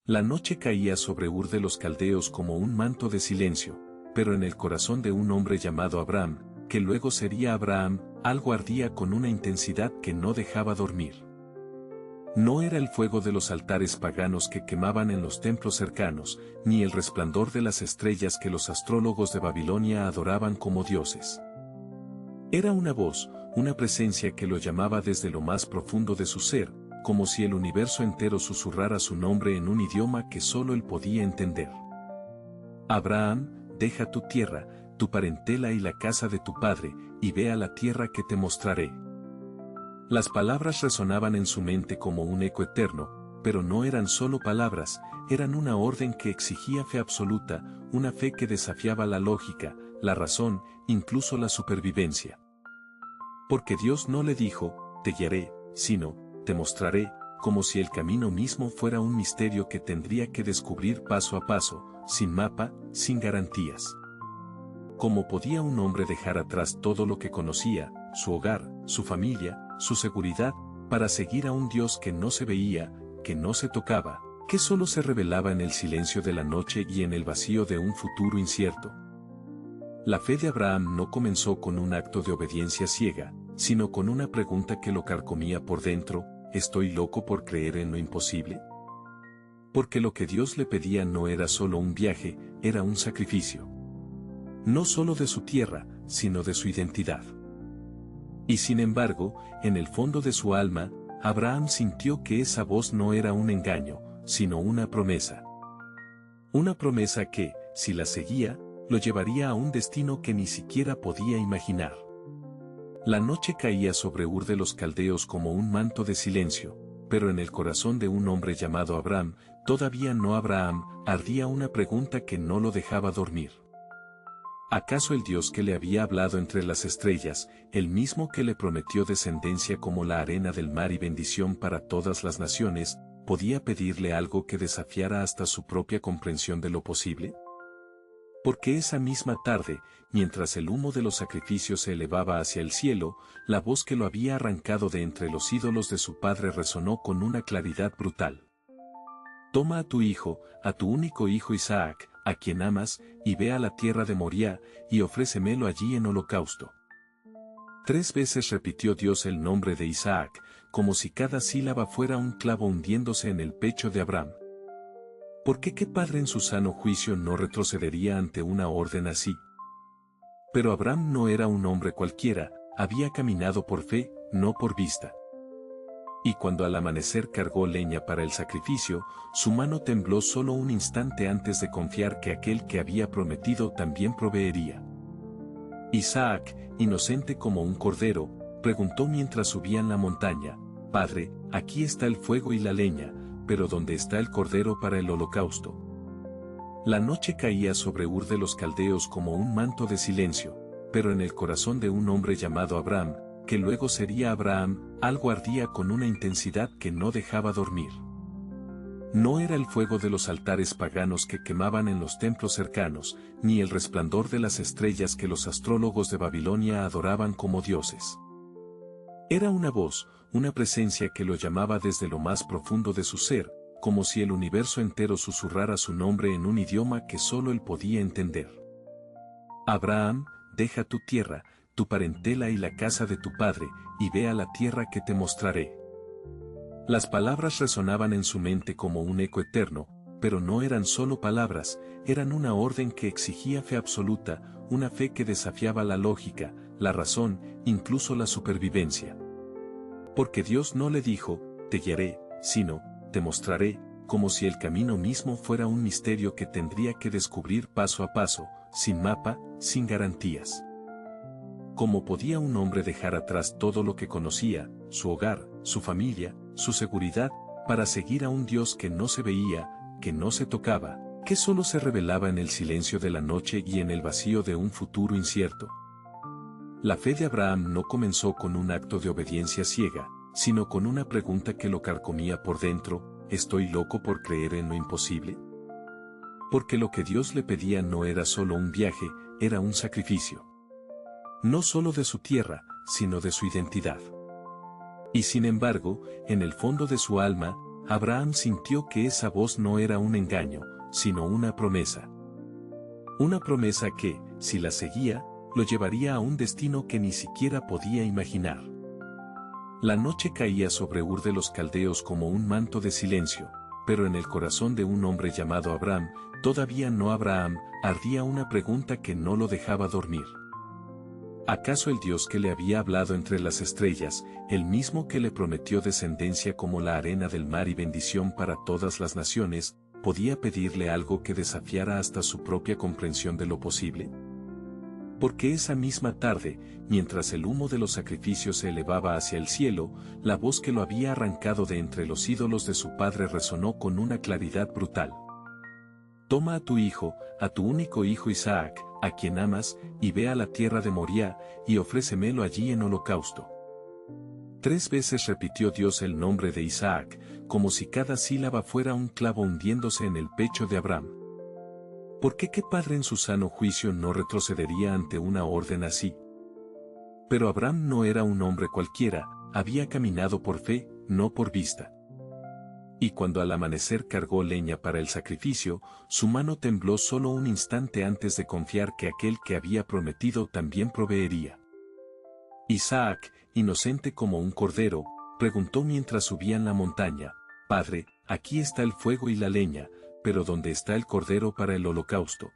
La noche caía sobre Ur de los Caldeos como un manto de silencio, pero en el corazón de un hombre llamado Abram, que luego sería Abraham, algo ardía con una intensidad que no dejaba dormir. No era el fuego de los altares paganos que quemaban en los templos cercanos, ni el resplandor de las estrellas que los astrólogos de Babilonia adoraban como dioses. Era una voz, una presencia que lo llamaba desde lo más profundo de su ser, como si el universo entero susurrara su nombre en un idioma que solo él podía entender. Abraham, deja tu tierra, tu parentela y la casa de tu padre, y ve a la tierra que te mostraré. Las palabras resonaban en su mente como un eco eterno, pero no eran solo palabras, eran una orden que exigía fe absoluta, una fe que desafiaba la lógica, la razón, incluso la supervivencia. Porque Dios no le dijo, te guiaré, sino, te mostraré, como si el camino mismo fuera un misterio que tendría que descubrir paso a paso, sin mapa, sin garantías. ¿Cómo podía un hombre dejar atrás todo lo que conocía, su hogar, su familia, su seguridad, para seguir a un Dios que no se veía, que no se tocaba, que solo se revelaba en el silencio de la noche y en el vacío de un futuro incierto? La fe de Abraham no comenzó con un acto de obediencia ciega, sino con una pregunta que lo carcomía por dentro: ¿estoy loco por creer en lo imposible? Porque lo que Dios le pedía no era solo un viaje, era un sacrificio. No solo de su tierra, sino de su identidad. Y sin embargo, en el fondo de su alma, Abraham sintió que esa voz no era un engaño, sino una promesa. Una promesa que, si la seguía, lo llevaría a un destino que ni siquiera podía imaginar. La noche caía sobre Ur de los Caldeos como un manto de silencio, pero en el corazón de un hombre llamado Abram, todavía no Abraham, ardía una pregunta que no lo dejaba dormir. ¿Acaso el Dios que le había hablado entre las estrellas, el mismo que le prometió descendencia como la arena del mar y bendición para todas las naciones, podía pedirle algo que desafiara hasta su propia comprensión de lo posible? Porque esa misma tarde, mientras el humo de los sacrificios se elevaba hacia el cielo, la voz que lo había arrancado de entre los ídolos de su padre resonó con una claridad brutal. Toma a tu hijo, a tu único hijo Isaac, a quien amas, y ve a la tierra de Moriah, y ofrécemelo allí en holocausto. 3 veces repitió Dios el nombre de Isaac, como si cada sílaba fuera un clavo hundiéndose en el pecho de Abraham. ¿Por qué padre en su sano juicio no retrocedería ante una orden así? Pero Abraham no era un hombre cualquiera, había caminado por fe, no por vista. Y cuando al amanecer cargó leña para el sacrificio, su mano tembló solo un instante antes de confiar que aquel que había prometido también proveería. Isaac, inocente como un cordero, preguntó mientras subían la montaña: «Padre, aquí está el fuego y la leña, pero ¿dónde está el cordero para el holocausto?». La noche caía sobre Ur de los Caldeos como un manto de silencio, pero en el corazón de un hombre llamado Abram, que luego sería Abraham, algo ardía con una intensidad que no dejaba dormir. No era el fuego de los altares paganos que quemaban en los templos cercanos, ni el resplandor de las estrellas que los astrólogos de Babilonia adoraban como dioses. Era una voz, una presencia que lo llamaba desde lo más profundo de su ser, como si el universo entero susurrara su nombre en un idioma que solo él podía entender. Abraham, deja tu tierra, tu parentela y la casa de tu padre, y ve a la tierra que te mostraré. Las palabras resonaban en su mente como un eco eterno, pero no eran solo palabras, eran una orden que exigía fe absoluta, una fe que desafiaba la lógica, la razón, incluso la supervivencia. Porque Dios no le dijo, te guiaré, sino, te mostraré, como si el camino mismo fuera un misterio que tendría que descubrir paso a paso, sin mapa, sin garantías. ¿Cómo podía un hombre dejar atrás todo lo que conocía, su hogar, su familia, su seguridad, para seguir a un Dios que no se veía, que no se tocaba, que solo se revelaba en el silencio de la noche y en el vacío de un futuro incierto? La fe de Abraham no comenzó con un acto de obediencia ciega, sino con una pregunta que lo carcomía por dentro: ¿estoy loco por creer en lo imposible? Porque lo que Dios le pedía no era solo un viaje, era un sacrificio. No solo de su tierra, sino de su identidad. Y sin embargo, en el fondo de su alma, Abraham sintió que esa voz no era un engaño, sino una promesa. Una promesa que, si la seguía, lo llevaría a un destino que ni siquiera podía imaginar. La noche caía sobre Ur de los Caldeos como un manto de silencio, pero en el corazón de un hombre llamado Abraham, todavía no Abraham, ardía una pregunta que no lo dejaba dormir. ¿Acaso el Dios que le había hablado entre las estrellas, el mismo que le prometió descendencia como la arena del mar y bendición para todas las naciones, podía pedirle algo que desafiara hasta su propia comprensión de lo posible? Porque esa misma tarde, mientras el humo de los sacrificios se elevaba hacia el cielo, la voz que lo había arrancado de entre los ídolos de su padre resonó con una claridad brutal. Toma a tu hijo, a tu único hijo Isaac, a quien amas, y ve a la tierra de Moriah, y ofrécemelo allí en holocausto. 3 veces repitió Dios el nombre de Isaac, como si cada sílaba fuera un clavo hundiéndose en el pecho de Abraham. ¿Por qué padre en su sano juicio no retrocedería ante una orden así? Pero Abraham no era un hombre cualquiera, había caminado por fe, no por vista. Y cuando al amanecer cargó leña para el sacrificio, su mano tembló solo un instante antes de confiar que aquel que había prometido también proveería. Isaac, inocente como un cordero, preguntó mientras subían la montaña: «Padre, aquí está el fuego y la leña, pero ¿dónde está el cordero para el holocausto?».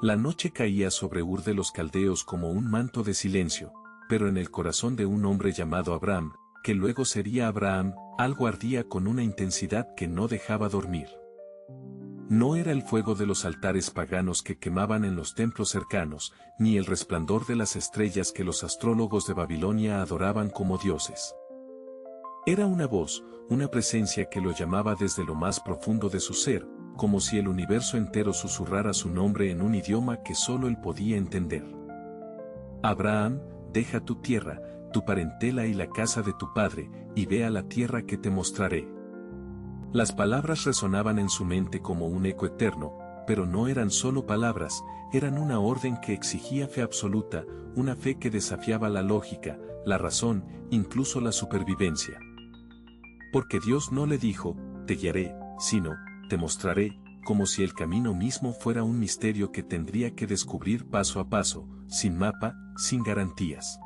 La noche caía sobre Ur de los Caldeos como un manto de silencio, pero en el corazón de un hombre llamado Abraham, que luego sería Abraham, algo ardía con una intensidad que no dejaba dormir. No era el fuego de los altares paganos que quemaban en los templos cercanos, ni el resplandor de las estrellas que los astrólogos de Babilonia adoraban como dioses. Era una voz, una presencia que lo llamaba desde lo más profundo de su ser, como si el universo entero susurrara su nombre en un idioma que solo él podía entender. Abraham, deja tu tierra, tu parentela y la casa de tu padre, y ve a la tierra que te mostraré. Las palabras resonaban en su mente como un eco eterno, pero no eran solo palabras, eran una orden que exigía fe absoluta, una fe que desafiaba la lógica, la razón, incluso la supervivencia. Porque Dios no le dijo, te guiaré, sino, te mostraré, como si el camino mismo fuera un misterio que tendría que descubrir paso a paso, sin mapa, sin garantías.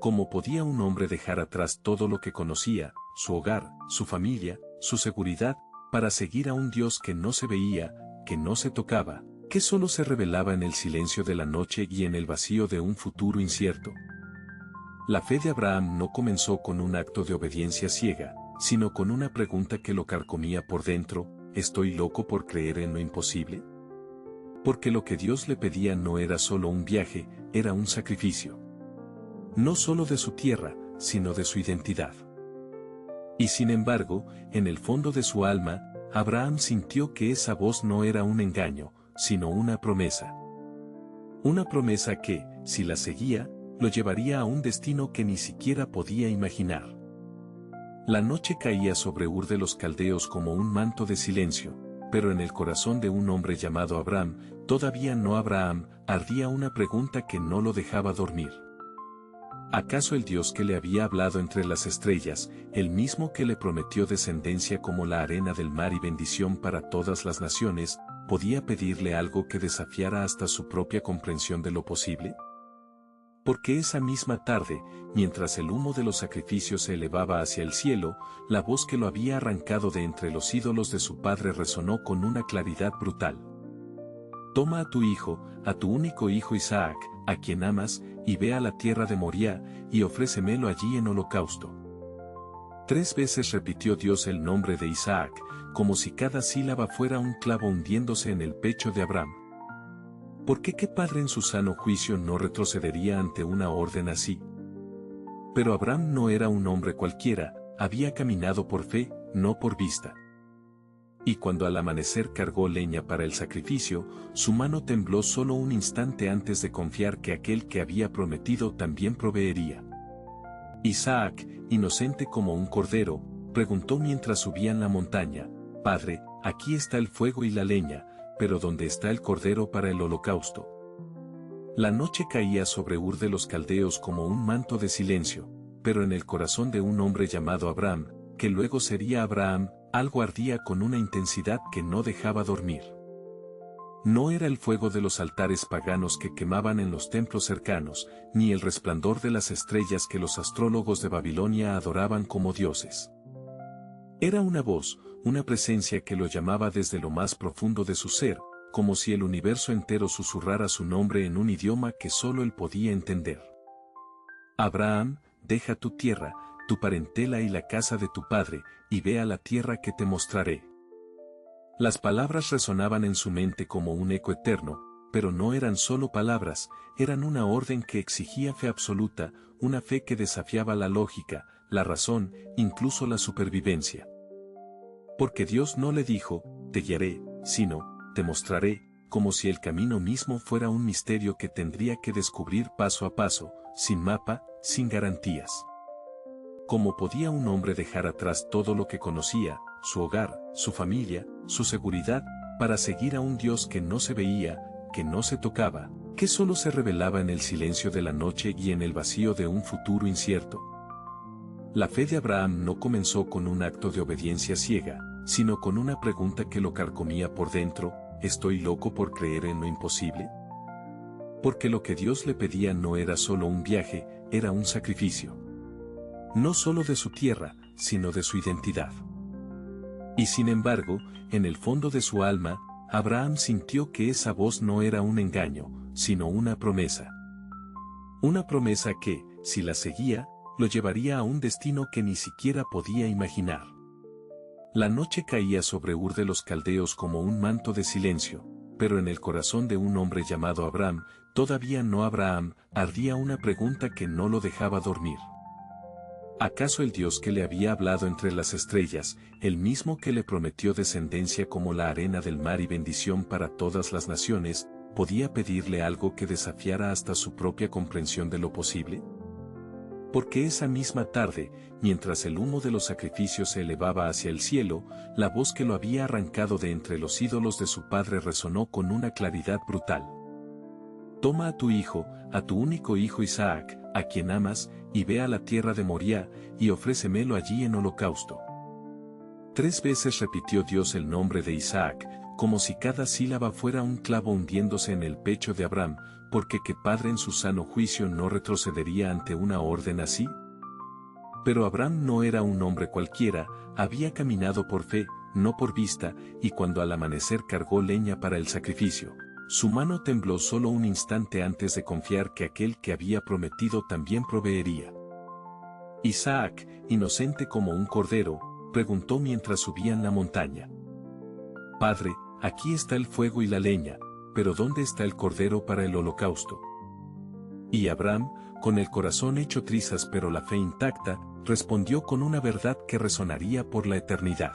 ¿Cómo podía un hombre dejar atrás todo lo que conocía, su hogar, su familia, su seguridad, para seguir a un Dios que no se veía, que no se tocaba, que solo se revelaba en el silencio de la noche y en el vacío de un futuro incierto? La fe de Abraham no comenzó con un acto de obediencia ciega, sino con una pregunta que lo carcomía por dentro: ¿estoy loco por creer en lo imposible? Porque lo que Dios le pedía no era solo un viaje, era un sacrificio. No solo de su tierra, sino de su identidad. Y sin embargo, en el fondo de su alma, Abraham sintió que esa voz no era un engaño, sino una promesa. Una promesa que, si la seguía, lo llevaría a un destino que ni siquiera podía imaginar. La noche caía sobre Ur de los Caldeos como un manto de silencio, pero en el corazón de un hombre llamado Abraham, todavía no Abraham, ardía una pregunta que no lo dejaba dormir. ¿Acaso el Dios que le había hablado entre las estrellas, el mismo que le prometió descendencia como la arena del mar y bendición para todas las naciones, podía pedirle algo que desafiara hasta su propia comprensión de lo posible? Porque esa misma tarde, mientras el humo de los sacrificios se elevaba hacia el cielo, la voz que lo había arrancado de entre los ídolos de su padre resonó con una claridad brutal. Toma a tu hijo, a tu único hijo Isaac, a quien amas, y ve a la tierra de Moriah, y ofrécemelo allí en holocausto. 3 veces repitió Dios el nombre de Isaac, como si cada sílaba fuera un clavo hundiéndose en el pecho de Abraham. ¿Por qué padre en su sano juicio no retrocedería ante una orden así? Pero Abraham no era un hombre cualquiera, había caminado por fe, no por vista. Y cuando al amanecer cargó leña para el sacrificio, su mano tembló solo un instante antes de confiar que aquel que había prometido también proveería. Isaac, inocente como un cordero, preguntó mientras subían la montaña: «Padre, aquí está el fuego y la leña, pero ¿dónde está el cordero para el holocausto?». La noche caía sobre Ur de los Caldeos como un manto de silencio, pero en el corazón de un hombre llamado Abraham, que luego sería Abraham, algo ardía con una intensidad que no dejaba dormir. No era el fuego de los altares paganos que quemaban en los templos cercanos, ni el resplandor de las estrellas que los astrólogos de Babilonia adoraban como dioses. Era una voz, una presencia que lo llamaba desde lo más profundo de su ser, como si el universo entero susurrara su nombre en un idioma que solo él podía entender. Abraham, deja tu tierra, tu parentela y la casa de tu padre, y ve a la tierra que te mostraré. Las palabras resonaban en su mente como un eco eterno, pero no eran solo palabras, eran una orden que exigía fe absoluta, una fe que desafiaba la lógica, la razón, incluso la supervivencia. Porque Dios no le dijo, te guiaré, sino, te mostraré, como si el camino mismo fuera un misterio que tendría que descubrir paso a paso, sin mapa, sin garantías. ¿Cómo podía un hombre dejar atrás todo lo que conocía, su hogar, su familia, su seguridad, para seguir a un Dios que no se veía, que no se tocaba, que solo se revelaba en el silencio de la noche y en el vacío de un futuro incierto? La fe de Abraham no comenzó con un acto de obediencia ciega, sino con una pregunta que lo carcomía por dentro: ¿estoy loco por creer en lo imposible? Porque lo que Dios le pedía no era solo un viaje, era un sacrificio. No solo de su tierra, sino de su identidad. Y sin embargo, en el fondo de su alma, Abraham sintió que esa voz no era un engaño, sino una promesa. Una promesa que, si la seguía, lo llevaría a un destino que ni siquiera podía imaginar. La noche caía sobre Ur de los Caldeos como un manto de silencio, pero en el corazón de un hombre llamado Abraham, todavía no Abraham, ardía una pregunta que no lo dejaba dormir. ¿Acaso el Dios que le había hablado entre las estrellas, el mismo que le prometió descendencia como la arena del mar y bendición para todas las naciones, podía pedirle algo que desafiara hasta su propia comprensión de lo posible? Porque esa misma tarde, mientras el humo de los sacrificios se elevaba hacia el cielo, la voz que lo había arrancado de entre los ídolos de su padre resonó con una claridad brutal. Toma a tu hijo, a tu único hijo Isaac, a quien amas, y ve a la tierra de Moriah, y ofrécemelo allí en holocausto. 3 veces repitió Dios el nombre de Isaac, como si cada sílaba fuera un clavo hundiéndose en el pecho de Abraham, porque ¿qué padre en su sano juicio no retrocedería ante una orden así? Pero Abraham no era un hombre cualquiera, había caminado por fe, no por vista, y cuando al amanecer cargó leña para el sacrificio, su mano tembló solo un instante antes de confiar que aquel que había prometido también proveería. Isaac, inocente como un cordero, preguntó mientras subían la montaña. Padre, aquí está el fuego y la leña, pero ¿dónde está el cordero para el holocausto? Y Abraham, con el corazón hecho trizas pero la fe intacta, respondió con una verdad que resonaría por la eternidad.